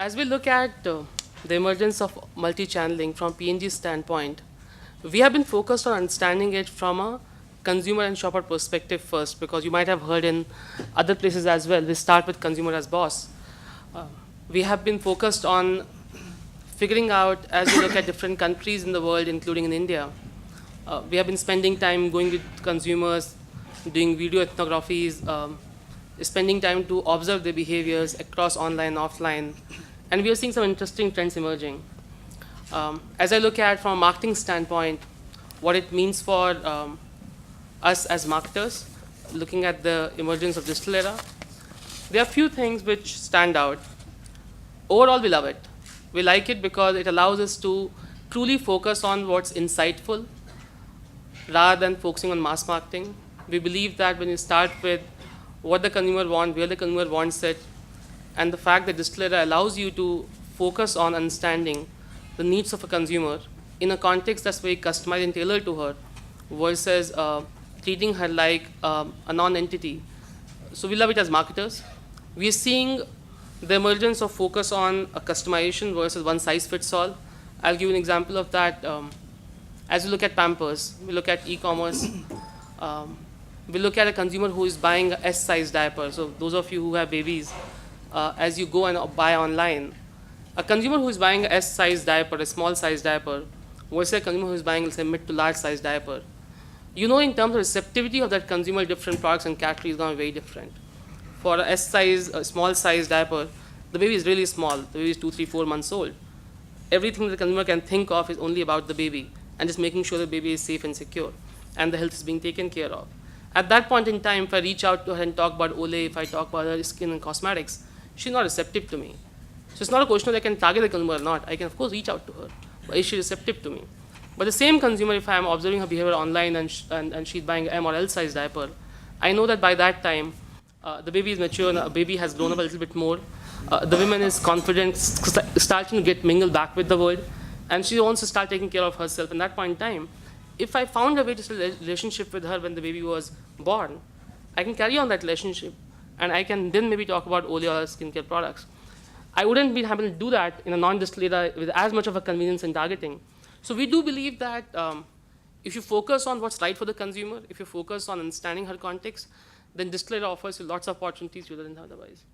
As we look at the emergence of multi-channeling from P&G's standpoint, we have been focused on understanding it from a consumer and shopper perspective first, because you might have heard in other places as well, we start with consumer as boss. We have been focused on figuring out, as we look at different countries in the world, including in India, we have been spending time going with consumers, doing video ethnographies, spending time to observe their behaviors across online and offline, and we are seeing some interesting trends emerging. As I look at from a marketing standpoint, what it means for us as marketers, looking at the emergence of digital era, there are a few things which stand out. Overall, we love it. We like it because it allows us to truly focus on what's insightful rather than focusing on mass marketing. We believe that when you start with what the consumer wants, where the consumer wants it, and the fact that digital era allows you to focus on understanding the needs of a consumer in a context that's very customized and tailored to her versus treating her like a non-entity. So we love it as marketers. We are seeing the emergence of focus on a customization versus one size fits all. I'll give you an example of that. As we look at Pampers, we look at e-commerce, we look at a consumer who is buying a S-size diaper. So those of you who have babies, as you go and buy online, a consumer who is buying a S-size diaper, a small size diaper, versus a consumer who is buying, let's say, mid to large size diaper, you know, in terms of receptivity of that consumer, different products and categories are going to be very different. For a S-size, a small size diaper, the baby is really small. The baby is 2, 3, 4 months old. Everything the consumer can think of is only about the baby and just making sure the baby is safe and secure and the health is being taken care of. At that point in time, if I reach out to her and talk about Olay, if I talk about her skin and cosmetics, she's not receptive to me. So it's not a question of I can target the consumer or not. I can, of course, reach out to her. But is she receptive to me? But the same consumer, if I'm observing her behavior online and she's buying an M or L size diaper, I know that by that time, the baby is mature, and the baby has grown up a little bit more. The woman is confident, starting to get mingled back with the world, and she wants to start taking care of herself. And at that point in time, if I found a way to start a relationship with her when the baby was born, I can carry on that relationship, and I can then maybe talk about Olay or skincare products. I wouldn't be able to do that in a non-digital era with as much of a convenience and targeting. So we do believe that if you focus on what's right for the consumer, if you focus on understanding her context, then digital era offers you lots of opportunities you wouldn't otherwise.